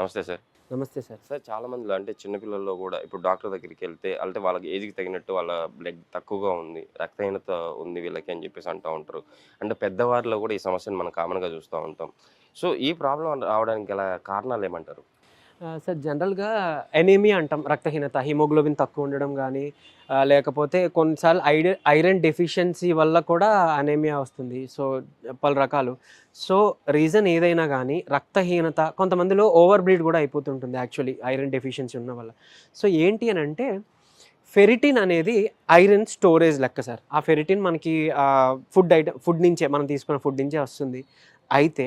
నమస్తే సార్. నమస్తే sir. Sir చాలా మందిలో అంటే చిన్న పిల్లల్లో గూడా ఇప్పుడు డాక్టర్ దగ్గరికెళ్తే అంటే వాళ్ళకి ఏజ్‌కి తగినట్టు వాళ్ళ బ్లడ్ తక్కువగా ఉంది, రక్తహీనత ఉంది వీళ్ళకి అని జెప్పేసి అంటా ఉంటారు. అంటే పెద్దవారిలో గూడా ఈ సమస్యను మనం కామన్‌గా చూస్తా ఉంటాం. సో, ఈ ప్రాబ్లమ్ రావడానికి గల కారణాలేమంటారు? సార్ జనరల్‌గా ఎనీమియా అంటాం. రక్తహీనత, హిమోగ్లోబిన్ తక్కువ ఉండడం గానీ, లేకపోతే కొన్నిసార్లు ఐరన్ డెఫిషియన్సీ వల్ల కూడా అనీమియా వస్తుంది. సో, పలు రకాలు. సో, రీజన్ ఏదైనా గానీ రక్తహీనత కొంతమందిలో ఓవర్ బ్లీడ్ గూడా అయిపోతుంటుంది యాక్చువల్లీ ఐరన్ డెఫిషియన్సీ ఉన్న వల్ల. సో, ఏంటి అనంటే ఫెరిటిన్ అనేది ఐరన్ స్టోరేజ్ లెక్క సార్. ఆ ఫెరిటిన్ మనకి ఫుడ్ నుంచే మనం తీసుకున్న ఫుడ్ నుంచే వస్తుంది. అయితే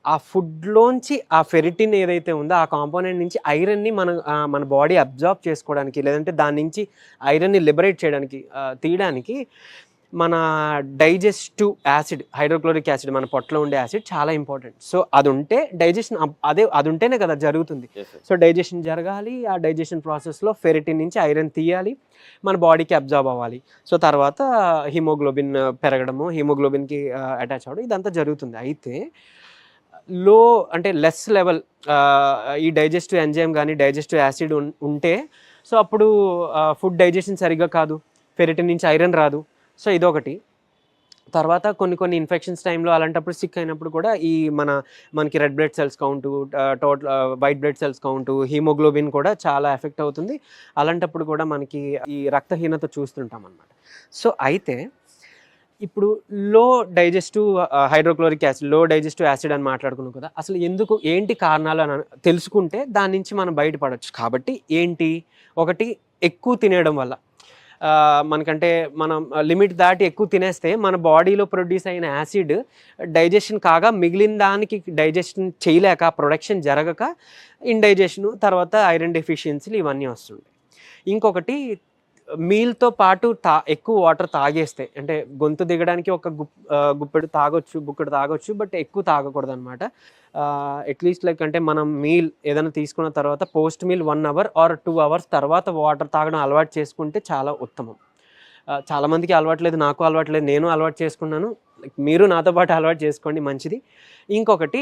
ఆ ఫుడ్‌లోంచి ఆ ఫెరిటిన్ ఏదైతే ఉందో ఆ కాంపోనెంట్ నుంచి ఐరన్‌ని మన బాడీ అబ్జార్బ్ చేసుకోవడానికి లేదంటే దాని నుంచి ఐరన్‌ని లిబరేట్ చేయడానికి తీయడానికి మన డైజెస్టివ్ యాసిడ్, హైడ్రోక్లోరిక్ యాసిడ్ మన పొట్టలో ఉండే యాసిడ్ చాలా ఇంపార్టెంట్. సో, అదుంటే డైజెషన్ అదుంటేనే కదా జరుగుతుంది. Yes sir. సో, డైజెషన్ జరగాలి. ఆ డైజెషన్ ప్రాసెస్‌లో ఫెరిటిన్ నుంచి ఐరన్ తీయాలి. మన బాడీకి అబ్జార్బ్ అవ్వాలి. సో, తర్వాత హిమోగ్లోబిన్ పెరగడము, హిమోగ్లోబిన్‌కి అటాచ్ అవ్వడం ఇదంతా జరుగుతుంది. అయితే లో అంటే లెస్ లెవెల్ ఈ డైజెస్టివ్ ఎంజైమ్ గానీ, డైజెస్టివ్ యాసిడ్ ఉంటే సో, అప్పుడు ఫుడ్ డైజెషన్ సరిగ్గా కాదు. ఫెరిటిన్ నుంచి ఐరన్ రాదు. సో, ఇదొకటి. తర్వాత కొన్ని ఇన్ఫెక్షన్స్ టైంలో అలాంటప్పుడు సిక్ అయినప్పుడు కూడా మనకి red blood cells count, white blood cells count, haemoglobin కూడా చాలా ఎఫెక్ట్ అవుతుంది. అలాంటప్పుడు కూడా మనకి ఈ రక్తహీనత చూస్తుంటామన్నమాట. సో, అయితే ఇప్పుడు లో డైజెస్టివ్ యాసిడ్ అని మాట్లాడుకున్నాం కదా. అసలు ఏంటి కారణాలు అని తెలుసుకుంటే దాని నుంచి మనం బయటపడొచ్చు. కాబట్టి ఏంటి? ఒకటి ఎక్కువ తినేయడం వల్ల. మనకంటే మనం లిమిట్ దాటి ఎక్కువ తినేస్తే మన బాడీలో ప్రొడ్యూస్ అయిన యాసిడ్ డైజెషన్ కాగా మిగిలిన దానికి డైజెషన్ చేయలేక, ప్రొడక్షన్ జరగక ఇండైజెషను, తర్వాత ఐరన్ డెఫిషియన్సీలు ఇవన్నీ వస్తుంటాయి. ఇంకొకటి మీల్‌తో పాటు ఎక్కువ వాటర్ తాగేస్తే అంటే గొంతు దిగడానికి ఒక గుప్పెడు తాగొచ్చు, బుక్కెడు తాగొచ్చు. బట్ ఎక్కువ తాగకూడదనమాట. అట్‌లీస్ట్ అంటే మనం మీల్ ఏదైనా తీసుకున్న తర్వాత post meal 1 hour or 2 hours తర్వాత వాటర్ తాగడం అలవాటు చేసుకుంటే చాలా ఉత్తమం. చాలామందికి అలవాటు లేదు, నాకు అలవాటు లేదు. నేను అలవాటు చేసుకున్నాను. మీరు నాతో పాటు అలవాటు చేసుకోండి, మంచిది. ఇంకొకటి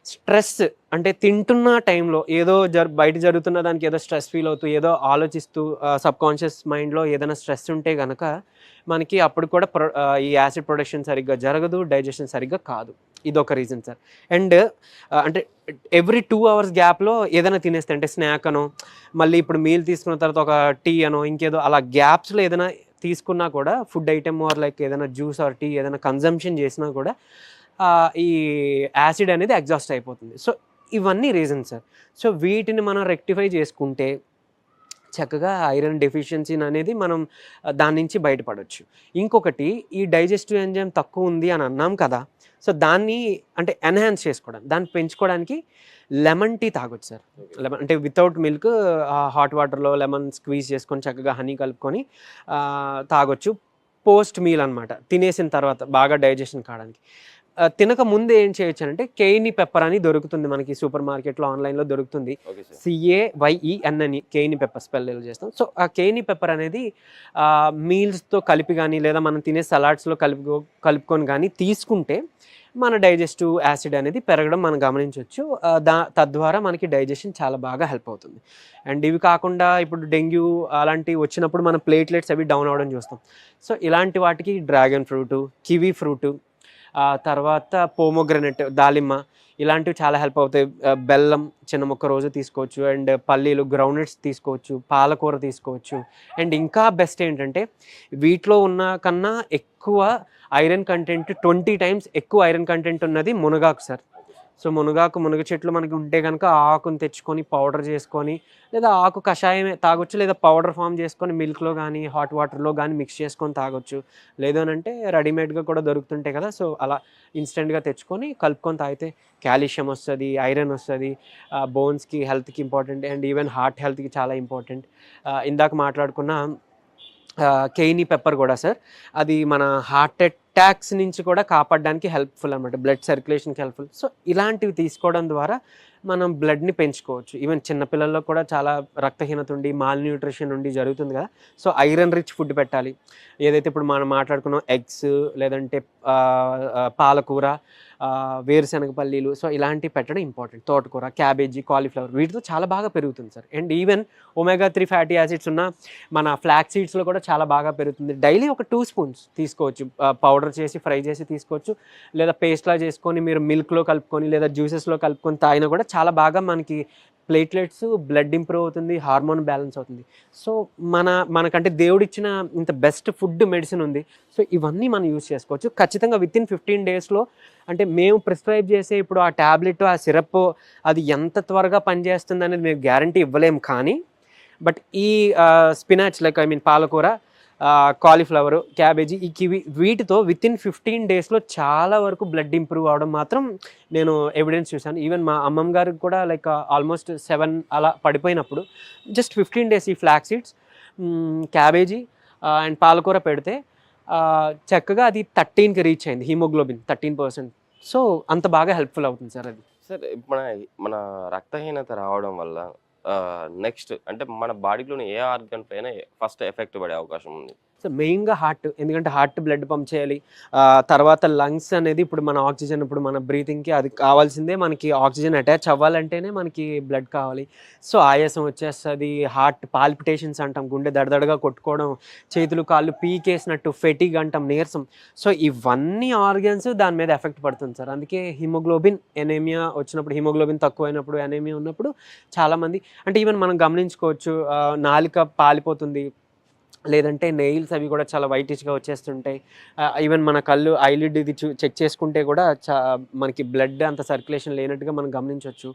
స్ట్రెస్ అంటే తింటున్న టైంలో ఏదో బయట జరుగుతున్న దానికి ఏదో స్ట్రెస్ ఫీల్ అవుతూ ఏదో ఆలోచిస్తూ సబ్కాన్షియస్ మైండ్లో ఏదైనా స్ట్రెస్ ఉంటే కనుక మనకి అప్పుడు కూడా ఈ యాసిడ్ ప్రొడక్షన్ సరిగ్గా జరగదు, డైజెషన్ సరిగ్గా కాదు. ఇదొక రీజన్ సార్. అండ్ అంటే ఎవ్రీ 2 అవర్స్ గ్యాప్లో ఏదైనా తినేస్తే అంటే స్నాక్ అనో, మళ్ళీ ఇప్పుడు మీల్ తీసుకున్న తర్వాత ఒక టీ అనో ఇంకేదో అలా గ్యాప్స్లో ఏదైనా తీసుకున్నా కూడా ఫుడ్ ఐటమ్ ఆర్ లైక్ ఏదైనా జ్యూస్ ఆర్ టీ ఏదైనా కన్జంప్షన్ చేసినా కూడా ఈ యాసిడ్ అనేది ఎగ్జాస్ట్ అయిపోతుంది. సో, ఇవన్నీ రీజన్స్ సార్. సో, వీటిని మనం రెక్టిఫై చేసుకుంటే చక్కగా ఐరన్ డెఫిషియన్సీ అనేది మనం దాని నుంచి బయటపడొచ్చు. ఇంకొకటి ఈ డైజెస్టివ్ ఎంజైమ్ తక్కువ ఉంది అని అన్నాం కదా. సో, దాన్ని అంటే ఎన్హాన్స్ చేసుకోవడానికి, దాన్ని పెంచుకోవడానికి లెమన్ టీ తాగొచ్చు సార్. లెమన్ అంటే వితౌట్ మిల్క్ హాట్ వాటర్లో లెమన్ స్క్వీజ్ చేసుకొని చక్కగా హనీ కలుపుకొని తాగొచ్చు. పోస్ట్ మీల్ అనమాట. తినేసిన తర్వాత బాగా డైజెషన్ కావడానికి. తినక ముందు ఏం చేయొచ్చనంటే కేయిని పెప్పర్ అని దొరుకుతుంది మనకి సూపర్ మార్కెట్‌లో, ఆన్‌లైన్‌లో దొరుకుతుంది. Okay sir. CAYEN అని కేయిని పెప్పర్ స్పెల్ చేస్తాం. సో, ఆ కేయిని పెప్పర్ అనేది మీల్స్‌తో కలిపి గానీ లేదా మనం తినే సలాడ్స్‌లో కలుపుకొని గానీ తీసుకుంటే మన డైజెస్టివ్ యాసిడ్ అనేది పెరగడం మనం గమనించొచ్చు. తద్వారా మనకి డైజెషన్ చాలా బాగా హెల్ప్ అవుతుంది. అండ్ ఇవి కాకుండా ఇప్పుడు డెంగ్యూ అలాంటివి వచ్చినప్పుడు మన ప్లేట్లెట్స్ అవి డౌన్ అవ్వడం చూస్తాం. సో, ఇలాంటి వాటికి డ్రాగన్ ఫ్రూటు, కివీ ఫ్రూటు, తర్వాత పోమోగ్రనేట్, దాలిమ్మ ఇలాంటివి చాలా హెల్ప్ అవుతాయి. బెల్లం చిన్న ముక్క రోజు తీసుకోవచ్చు. అండ్ పల్లీలు, గ్రౌండ్‌నట్స్ తీసుకోవచ్చు. పాలకూర తీసుకోవచ్చు. అండ్ ఇంకా బెస్ట్ ఏంటంటే వీటిలో ఉన్న కన్నా ఎక్కువ ఐరన్ కంటెంట్ 20 టైమ్స్ ఎక్కువ ఐరన్ కంటెంట్ ఉన్నది మునగాకు సార్. సో, మునగ చెట్లు మనకి ఉంటే కనుక ఆకుని తెచ్చుకొని పౌడర్ చేసుకొని లేదా ఆకు కషాయమే తాగొచ్చు. లేదా పౌడర్ ఫామ్ చేసుకొని మిల్క్‌లో కానీ హాట్ వాటర్‌లో కానీ మిక్స్ చేసుకొని తాగొచ్చు. లేదు అనంటే రెడీమేడ్‌గా కూడా దొరుకుతుంటాయి కదా. సో, అలా ఇన్స్టెంట్‌గా తెచ్చుకొని కలుపుకొని తాగితే కాల్షియం వస్తుంది, ఐరన్ వస్తుంది. బోన్స్‌కి, హెల్త్‌కి ఇంపార్టెంట్. అండ్ ఈవెన్ హార్ట్ హెల్త్‌కి చాలా ఇంపార్టెంట్. ఇందాక మాట్లాడుకున్న కేయిని పెప్పర్ కూడా సార్, అది మన హార్ట్ అటాక్స్ నుంచి కూడా కాపాడడానికి హెల్ప్ఫుల్ అనమాట. Blood సర్క్యులేషన్‌కి helpful. సో, ఇలాంటివి తీసుకోవడం ద్వారా మనం బ్లడ్ని పెంచుకోవచ్చు. ఈవెన్ చిన్నపిల్లల్లో కూడా చాలా రక్తహీనత ఉండి మాల్ న్యూట్రిషన్ ఉండి జరుగుతుంది కదా. సో ఐరన్ రిచ్ ఫుడ్ పెట్టాలి. ఏదైతే ఇప్పుడు మనం మాట్లాడుకున్నాం ఎగ్స్, లేదంటే పాలకూర, వేరుశనగ పల్లీలు, సో ఇలాంటివి పెట్టడం ఇంపార్టెంట్. తోటకూర, క్యాబేజీ, కాలీఫ్లవర్ వీటితో చాలా బాగా పెరుగుతుంది sir. And even omega 3 fatty acids ఉన్న మన ఫ్లాక్ సీడ్స్లో కూడా చాలా బాగా పెరుగుతుంది. డైలీ ఒక 2 స్పూన్స్ తీసుకోవచ్చు. పౌడర్ చేసి ఫ్రై చేసి తీసుకోవచ్చు, లేదా పేస్ట్లా చేసుకొని మీరు మిల్క్లో కలుపుకొని లేదా జ్యూసెస్లో కలుపుకొని తాగినా కూడా చాలా బాగా మనకి ప్లేట్లెట్స్, బ్లడ్ ఇంప్రూవ్ అవుతుంది, హార్మోన్ బ్యాలెన్స్ అవుతుంది. సో మనకంటే దేవుడిచ్చిన ఇంత బెస్ట్ ఫుడ్, మెడిసిన్ ఉంది. సో ఇవన్నీ మనం యూస్ చేసుకోవచ్చు. ఖచ్చితంగా వితిన్ 15 డేస్లో, అంటే మేము ప్రిస్క్రైబ్ చేసే ఇప్పుడు ఆ ట్యాబ్లెట్, ఆ సిరప్ అది ఎంత త్వరగా పనిచేస్తుంది అనేది మేము గ్యారంటీ ఇవ్వలేము. కానీ బట్ ఈ స్పినాచ్ లైక్ ఐ మీన్ పాలకూర, కాలీఫ్లవర్, క్యాబేజీ, ఈ కివి వీటితో వితిన్ 15 డేస్లో చాలా వరకు బ్లడ్ ఇంప్రూవ్ అవడం మాత్రం నేను ఎవిడెన్స్ చూశాను. ఈవెన్ మా అమ్మమ్మ గారికి కూడా లైక్ ఆల్మోస్ట్ 7 అలా పడిపోయినప్పుడు జస్ట్ 15 డేస్ ఈ ఫ్లాక్ సీడ్స్, క్యాబేజీ అండ్ పాలకూర పెడితే చక్కగా అది 13కి రీచ్ అయింది, హీమోగ్లోబిన్ 13%. సో అంత బాగా హెల్ప్ఫుల్ అవుతుంది సార్ అది. సార్ మన మన రక్తహీనత రావడం వల్ల నెక్స్ట్ అంటే మన బాడీలోని ఏ ఆర్గన్ పైన ఫస్ట్ ఎఫెక్ట్ పడే అవకాశం ఉంది? సో మెయిన్గా హార్ట్, ఎందుకంటే హార్ట్ బ్లడ్ పంప్ చేయాలి. తర్వాత లంగ్స్ అనేది ఇప్పుడు మన ఆక్సిజన్, ఇప్పుడు మన బ్రీతింగ్కి అది కావాల్సిందే. మనకి ఆక్సిజన్ అటాచ్ అవ్వాలంటేనే మనకి బ్లడ్ కావాలి. సో ఆయాసం వచ్చేస్తుంది, హార్ట్ పాల్పిటేషన్స్ అంటాం, గుండె దడదడగా కొట్టుకోవడం, చేతులు కాళ్ళు పీకేసినట్టు, ఫెటిగ్ అంటాం, నీరసం. సో ఇవన్నీ ఆర్గన్స్ దాని మీద ఎఫెక్ట్ పడుతుంది సార్. అందుకే హిమోగ్లోబిన్ ఎనేమియా వచ్చినప్పుడు, హిమోగ్లోబిన్ తక్కువైనప్పుడు, ఎనేమియా ఉన్నప్పుడు చాలామంది, అంటే ఈవెన్ మనం గమనించుకోవచ్చు, నాలుక పాలిపోతుంది, లేదంటే నెయిల్స్ అవి కూడా చాలా వైటిష్గా వచ్చేస్తుంటాయి. ఈవెన్ మన కళ్ళు ఐలిడ్ ఇది చెక్ చేసుకుంటే కూడా మనకి బ్లడ్ అంత సర్క్యులేషన్ లేనట్టుగా మనం గమనించవచ్చు.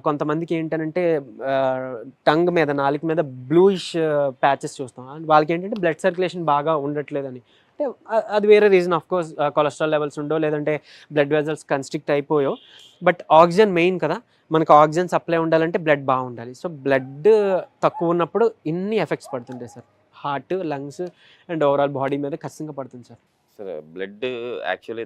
కొంతమందికి ఏంటంటే టంగ్ మీద, నాలుక మీద బ్లూయిష్ ప్యాచెస్ చూస్తాం. వాళ్ళకి ఏంటంటే బ్లడ్ సర్క్యులేషన్ బాగా ఉండట్లేదని. అంటే అది వేరే reason, of course cholesterol levels ఉండో, లేదంటే బ్లడ్ వెజల్స్ కన్స్ట్రిక్ట్ అయిపోయో. బట్ ఆక్సిజన్ మెయిన్ కదా, మనకు ఆక్సిజన్ సప్లై ఉండాలంటే బ్లడ్ బాగుండాలి. సో బ్లడ్ తక్కువ ఉన్నప్పుడు ఇన్ని ఎఫెక్ట్స్ పడుతుంటాయి sir. Heart, lungs and overall body మీద ఖచ్చితంగా పడుతుంది సార్. Sir blood actually